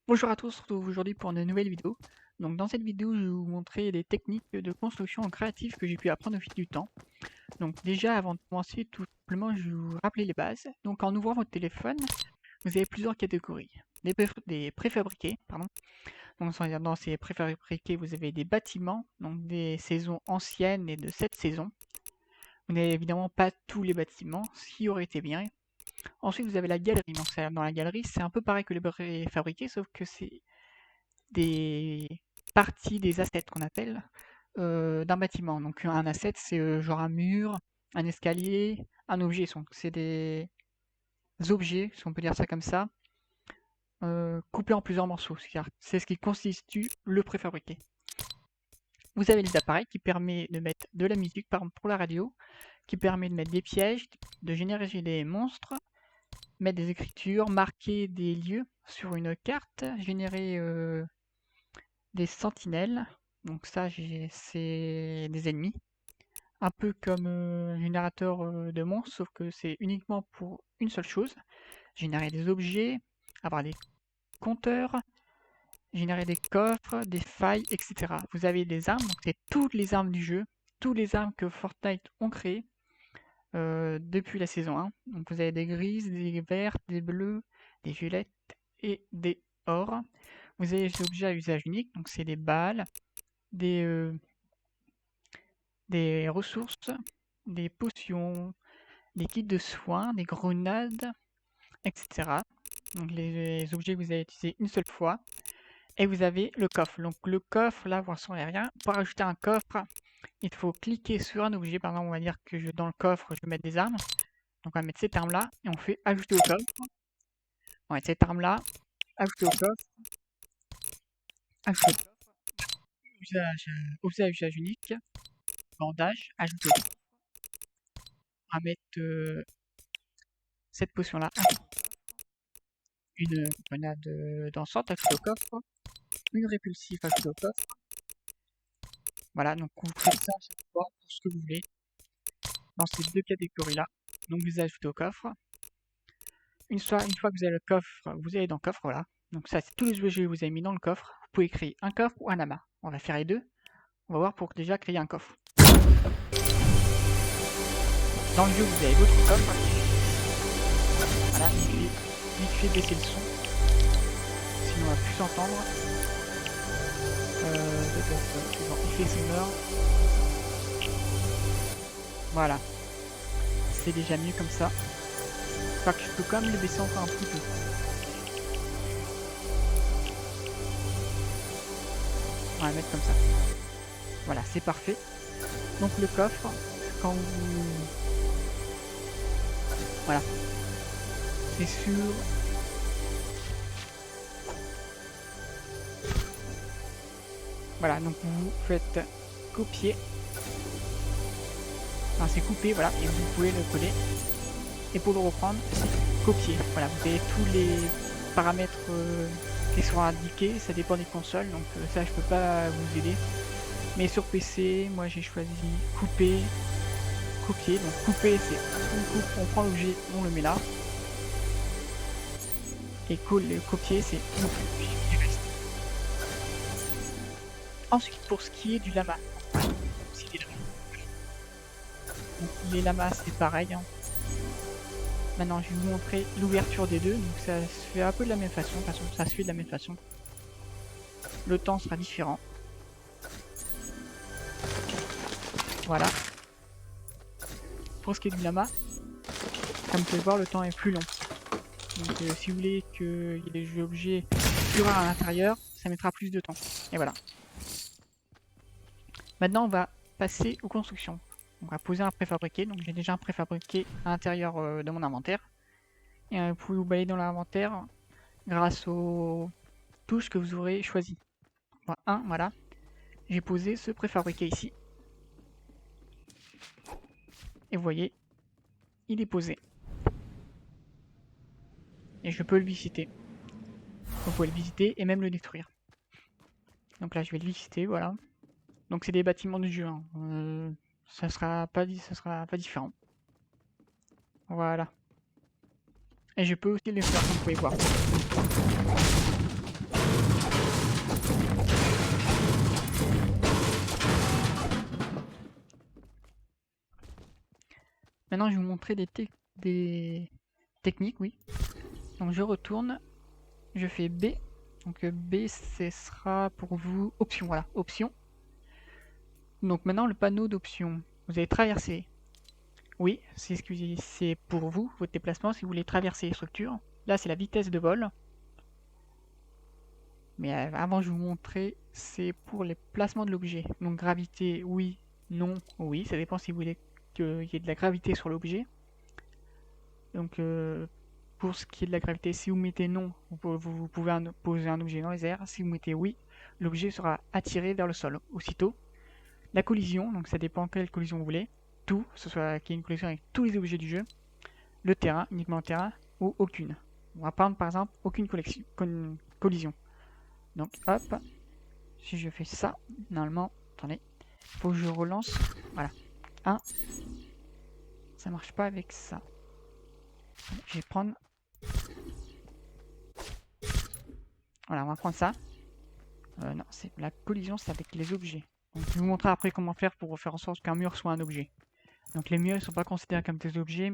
Bonjour à tous, on se retrouve aujourd'hui pour une nouvelle vidéo. Donc dans cette vidéo, je vais vous montrer des techniques de construction créative que j'ai pu apprendre au fil du temps. Donc déjà, avant de commencer, tout simplement, je vais vous rappeler les bases. Donc en ouvrant votre téléphone, vous avez plusieurs catégories. Des préfabriqués, pardon. Donc dans ces préfabriqués, vous avez des bâtiments, donc des saisons anciennes et de cette saison. Vous n'avez évidemment pas tous les bâtiments, ce qui aurait été bien. Ensuite, vous avez la galerie. Donc dans la galerie, c'est un peu pareil que les préfabriqués, sauf que c'est des parties des assets qu'on appelle d'un bâtiment. Donc un asset, c'est genre un mur, un escalier, un objet. C'est des objets, si on peut dire ça comme ça, coupés en plusieurs morceaux. C'est ce qui constitue le préfabriqué. Vous avez les appareils qui permettent de mettre de la musique, par exemple pour la radio, qui permet de mettre des pièges, de générer des monstres, mettre des écritures, marquer des lieux sur une carte, générer des sentinelles. Donc ça, c'est des ennemis. Un peu comme un générateur de monstres, sauf que c'est uniquement pour une seule chose. Générer des objets, avoir des compteurs, générer des coffres, des failles, etc. Vous avez des armes, donc c'est toutes les armes du jeu, toutes les armes que Fortnite ont créées depuis la saison 1. Donc vous avez des grises, des vertes, des bleus, des violettes et des ors. Vous avez des objets à usage unique, donc c'est des balles, des ressources, des potions, des kits de soins, des grenades, etc. Donc les objets que vous allez utiliser une seule fois. Et vous avez le coffre. Donc le coffre, là, vous ne ressentez rien. Pour ajouter un coffre, il faut cliquer sur un objet. Par exemple, on va dire que dans le coffre, je vais mettre des armes. Donc on va mettre cette arme-là et on fait ajouter au coffre. On va mettre cette arme-là, ajouter au coffre, ajouter au coffre, objet à usage unique, bandage, ajouter au coffre. On va mettre cette potion-là, une grenade dansante, ajouter au coffre, une répulsive, ajouter au coffre. Voilà, donc vous faites ça à chaque fois pour ce que vous voulez dans ces deux catégories-là. Donc vous ajoutez au coffre. Une fois que vous avez le coffre, vous allez dans le coffre, voilà. Donc ça, c'est tous les objets que vous avez mis dans le coffre. Vous pouvez créer un coffre ou un amas. On va faire les deux. On va voir pour déjà créer un coffre. Dans le jeu, vous avez votre coffre. Voilà, vite fait baisser le son. Sinon, on va plus s'entendre. Effet sonore. Voilà. C'est déjà mieux comme ça. Enfin, que je peux quand même le baisser encore un petit peu. On va le mettre comme ça. Voilà, c'est parfait. Donc le coffre, quand vous... Voilà. C'est sûr. Voilà, donc vous faites copier. Enfin, c'est coupé, voilà, et vous pouvez le coller. Et pour le reprendre, c'est copier. Voilà, vous avez tous les paramètres qui sont indiqués, ça dépend des consoles, donc ça je peux pas vous aider. Mais sur PC, moi j'ai choisi couper, copier. Donc couper, c'est on coupe, on prend l'objet, on le met là. Et copier, c'est on copie du reste. Ensuite, pour ce qui est du lama, donc les lamas c'est pareil. Hein. Maintenant, je vais vous montrer l'ouverture des deux. Donc ça se fait un peu de la même façon. De toute façon, ça se fait de la même façon. Le temps sera différent. Voilà. Pour ce qui est du lama, comme vous pouvez voir, le temps est plus long. Donc si vous voulez qu'il y ait des objets plus rares à l'intérieur, ça mettra plus de temps. Et voilà. Maintenant, on va passer aux constructions. On va poser un préfabriqué. Donc j'ai déjà un préfabriqué à l'intérieur de mon inventaire. Et vous pouvez vous balader dans l'inventaire grâce aux touches que vous aurez choisies. Voilà. J'ai posé ce préfabriqué ici. Et vous voyez, il est posé. Et je peux le visiter. Vous pouvez le visiter et même le détruire. Donc là, je vais le visiter, voilà. Donc c'est des bâtiments du jeu. Hein. Ça sera pas différent. Voilà. Et je peux aussi les faire, comme vous pouvez voir. Maintenant, je vais vous montrer des techniques, oui. Donc, je retourne, je fais B. Donc, B, ce sera pour vous option, voilà, option. Donc, maintenant, le panneau d'options. Vous allez traverser. Oui, c'est pour vous, votre déplacement, si vous voulez traverser les structures. Là, c'est la vitesse de vol. Mais avant, je vais vous montrer, c'est pour les placements de l'objet. Donc, gravité, oui, non, oui. Ça dépend si vous voulez qu'il y ait de la gravité sur l'objet. Donc, pour ce qui est de la gravité, si vous mettez non, vous pouvez poser un objet dans les airs. Si vous mettez oui, l'objet sera attiré vers le sol aussitôt. La collision, donc ça dépend quelle collision vous voulez. Tout, que ce soit qu'il y ait une collision avec tous les objets du jeu. Le terrain, uniquement le terrain, ou aucune. On va prendre par exemple aucune collision. Donc hop, si je fais ça, normalement, attendez, il faut que je relance. Voilà, 1. Ça marche pas avec ça. Je vais prendre. Voilà, on va prendre ça. Non, c'est la collision, c'est avec les objets. Donc, je vais vous montrer après comment faire pour faire en sorte qu'un mur soit un objet. Donc les murs ne sont pas considérés comme des objets,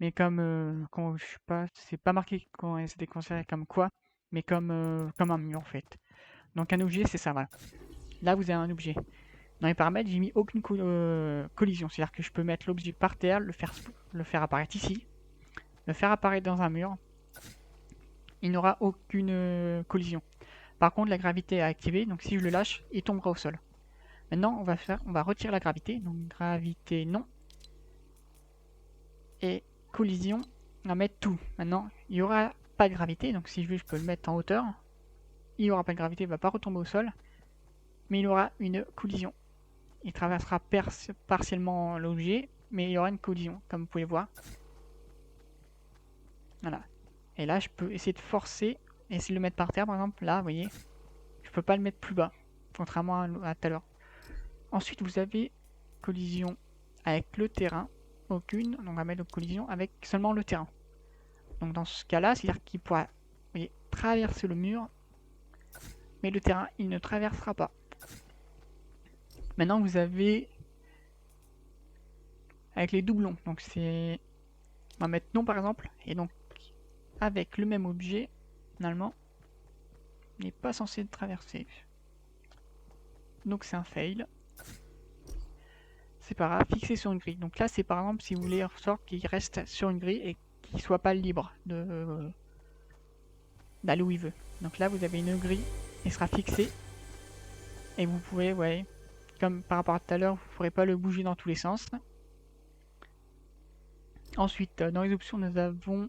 mais comme, je sais pas, c'est pas marqué quand c'était considéré comme quoi, mais comme un mur en fait. Donc un objet, c'est ça, voilà. Là, vous avez un objet. Dans les paramètres, j'ai mis aucune collision, c'est-à-dire que je peux mettre l'objet par terre, le faire apparaître ici, le faire apparaître dans un mur. Il n'aura aucune collision. Par contre, la gravité est activée, donc si je le lâche, il tombera au sol. Maintenant, on va retirer la gravité, donc gravité non. Et collision, on va mettre tout. Maintenant, il n'y aura pas de gravité, donc si je veux, je peux le mettre en hauteur. Il n'y aura pas de gravité, il ne va pas retomber au sol, mais il aura une collision. Il traversera partiellement l'objet, mais il y aura une collision, comme vous pouvez voir. Voilà. Et là, je peux essayer de forcer, essayer de le mettre par terre, par exemple. Là, vous voyez, je peux pas le mettre plus bas, contrairement à tout à l'heure. Ensuite, vous avez collision avec le terrain. Aucune, donc on va mettre collision avec seulement le terrain. Donc dans ce cas-là, c'est-à-dire qu'il pourra traverser le mur, mais le terrain, il ne traversera pas. Maintenant, vous avez avec les doublons. Donc c'est, on va mettre non par exemple, et donc avec le même objet, finalement, il n'est pas censé traverser. Donc c'est un fail. C'est pas grave, fixé sur une grille. Donc là, c'est par exemple si vous voulez en sorte qu'il reste sur une grille et qu'il soit pas libre d'aller où il veut. Donc là, vous avez une grille, il sera fixé. Et vous pouvez, ouais, comme par rapport à tout à l'heure, vous ne pourrez pas le bouger dans tous les sens. Ensuite, dans les options, nous avons,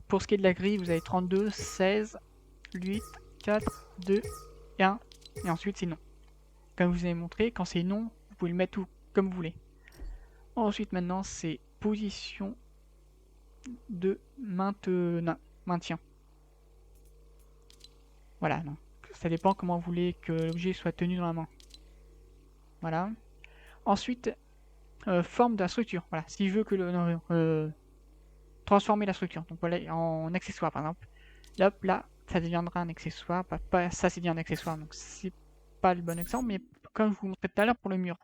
pour ce qui est de la grille, vous avez 32, 16, 8, 4, 2 et 1. Et ensuite, c'est non. Comme je vous ai montré, quand c'est non, vous pouvez le mettre tout comme vous voulez. Ensuite, maintenant, c'est position de maintien. Voilà, donc ça dépend comment vous voulez que l'objet soit tenu dans la main. Voilà. Ensuite, forme de la structure. Voilà, si je veux que transformer la structure, donc voilà, en accessoire par exemple. Hop, là, ça deviendra un accessoire. Pas ça, c'est bien un accessoire, donc c'est pas le bon exemple, mais comme je vous montrais tout à l'heure pour le mur.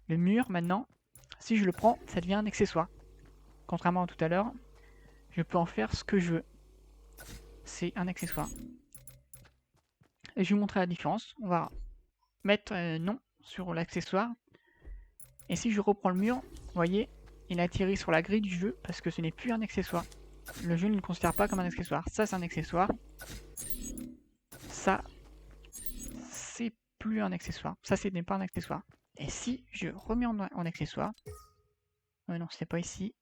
Le mur, maintenant, si je le prends, ça devient un accessoire. Contrairement à tout à l'heure, je peux en faire ce que je veux. C'est un accessoire. Et je vais vous montrer la différence. On va mettre non sur l'accessoire. Et si je reprends le mur, vous voyez, il atterrit sur la grille du jeu parce que ce n'est plus un accessoire. Le jeu ne le considère pas comme un accessoire. Ça, c'est un accessoire. Ça, c'est plus un accessoire. Ça, ce n'est pas un accessoire. Et si je remets en accessoire, non, c'est pas ici,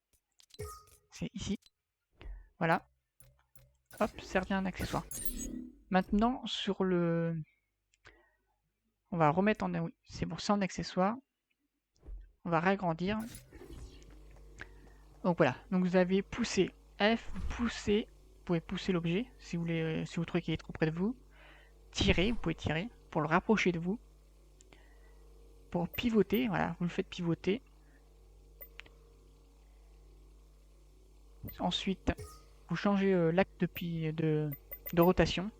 c'est ici. Voilà. Hop, ça revient un accessoire. Maintenant, sur le... On va remettre en... Oui, c'est pour ça en accessoire. On va réagrandir. Donc voilà. Donc vous avez poussé F, vous poussez. Vous pouvez pousser l'objet si vous voulez, si vous trouvez qu'il est trop près de vous. Tirer, vous pouvez tirer pour le rapprocher de vous. Pour pivoter, voilà, vous le faites pivoter. Ensuite, vous changez l'axe de rotation.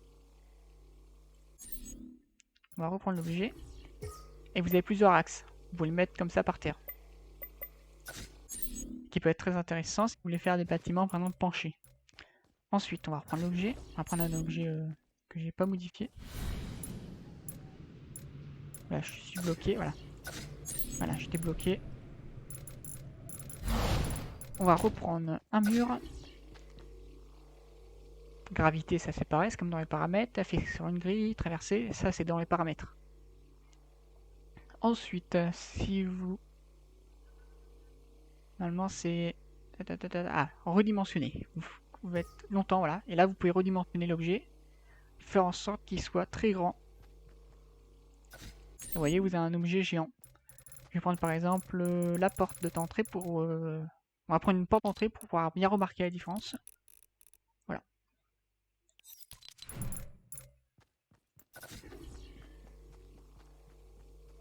On va reprendre l'objet. Et vous avez plusieurs axes. Vous pouvez le mettre comme ça par terre. qui peut être très intéressant si vous voulez faire des bâtiments par exemple penchés. Ensuite, on va reprendre l'objet. On va prendre un objet que j'ai pas modifié. Voilà, je suis bloqué, voilà. Voilà, j'étais bloqué. On va reprendre un mur. Gravité, ça c'est pareil, c'est comme dans les paramètres. Affiché sur une grille, traversée, ça c'est dans les paramètres. Ensuite, si vous... Normalement c'est... Ah, redimensionner. Vous faites longtemps, voilà. Et là, vous pouvez redimensionner l'objet. Faire en sorte qu'il soit très grand. Et vous voyez, vous avez un objet géant. Je vais prendre par exemple la porte d'entrée pour... On va prendre une porte d'entrée pour pouvoir bien remarquer la différence. Voilà.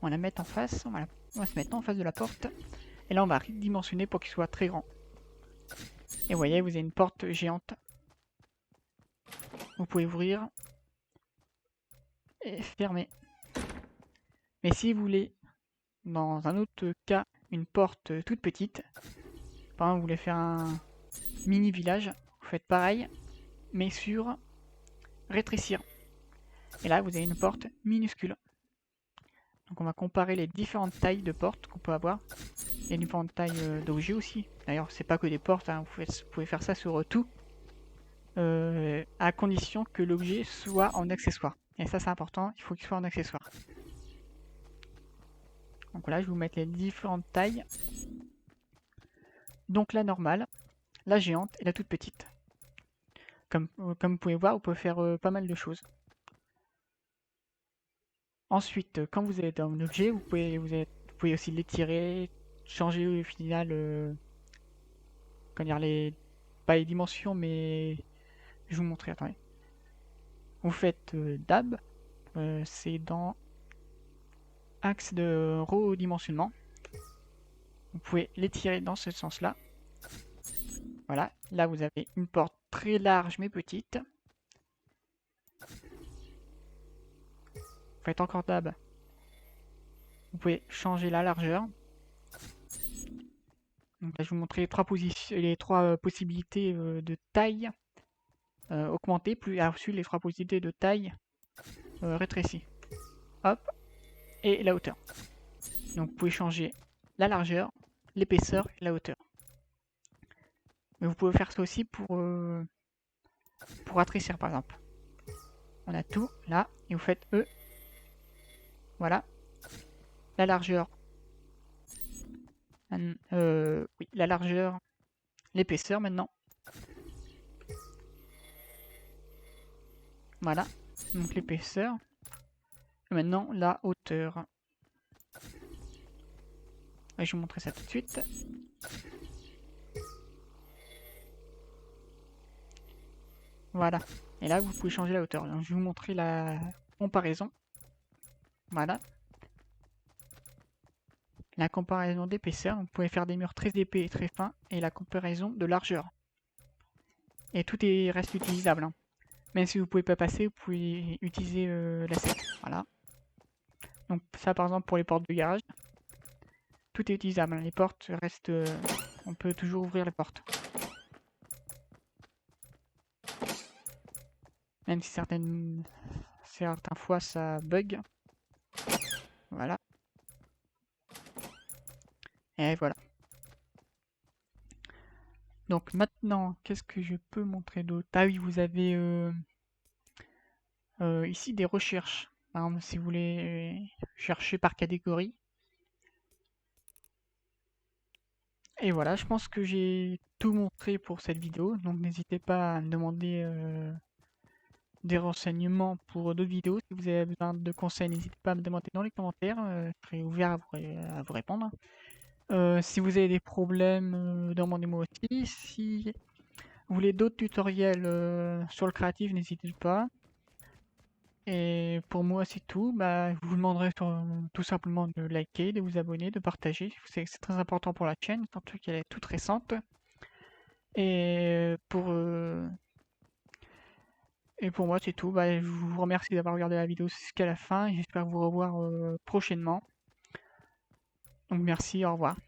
On va la mettre en face. On va se mettre en face de la porte. Et là, on va redimensionner pour qu'il soit très grand. Et vous voyez, vous avez une porte géante. Vous pouvez ouvrir et fermer. Mais si vous voulez, dans un autre cas, une porte toute petite, par exemple, vous voulez faire un mini village, vous faites pareil, mais sur rétrécir. Et là, vous avez une porte minuscule. Donc on va comparer les différentes tailles de portes qu'on peut avoir. Et différentes tailles d'objets aussi. D'ailleurs, c'est pas que des portes, hein. Vous pouvez faire ça sur tout. À condition que l'objet soit en accessoire. Et ça c'est important, il faut qu'il soit en accessoire. Donc là je vais vous mettre les différentes tailles. Donc la normale, la géante et la toute petite. Comme vous pouvez voir, vous pouvez faire pas mal de choses. Ensuite, quand vous êtes dans un objet, vous pouvez aussi l'étirer, changer au final, comment dire, pas les dimensions, mais je vais vous montrer, attendez. Vous faites DAB, c'est dans axe de redimensionnement. Vous pouvez l'étirer dans ce sens-là. Voilà, là vous avez une porte très large mais petite. Vous faites encore DAB. Vous pouvez changer la largeur. Donc là je vais vous montrer les trois possibilités de taille augmentée, plus ensuite les trois possibilités de taille rétrécie. Hop, et la hauteur. Donc vous pouvez changer la largeur, l'épaisseur et la hauteur. Mais vous pouvez faire ça aussi pour rétrécir par exemple. On a tout là, et vous faites E. Voilà. La largeur. Oui, la largeur, l'épaisseur maintenant. Voilà, donc l'épaisseur. Et maintenant la hauteur. Et je vais vous montrer ça tout de suite. Voilà. Et là, vous pouvez changer la hauteur. Donc, je vais vous montrer la comparaison. Voilà. La comparaison d'épaisseur. Vous pouvez faire des murs très épais et très fins. Et la comparaison de largeur. Et tout reste utilisable. Hein. Même si vous ne pouvez pas passer, vous pouvez utiliser l'asset. Voilà. Donc ça, par exemple, pour les portes de garage. Tout est utilisable. Hein. Les portes restent... on peut toujours ouvrir les portes. Même si certaines fois ça bug. Voilà. Et voilà. Donc maintenant, qu'est-ce que je peux montrer d'autre? Ah oui, vous avez ici des recherches. Par exemple, si vous voulez chercher par catégorie. Et voilà, je pense que j'ai tout montré pour cette vidéo. Donc n'hésitez pas à me demander des renseignements pour d'autres vidéos. Si vous avez besoin de conseils, n'hésitez pas à me demander dans les commentaires. Je serai ouvert à vous répondre. Si vous avez des problèmes, demandez-moi aussi. Si vous voulez d'autres tutoriels sur le créatif, n'hésitez pas. Et pour moi, c'est tout. Bah, je vous demanderai tout simplement de liker, de vous abonner, de partager. C'est très important pour la chaîne, surtout qu'elle est toute récente. Et pour moi, c'est tout. Bah, je vous remercie d'avoir regardé la vidéo jusqu'à la fin. J'espère vous revoir prochainement. Donc merci, au revoir.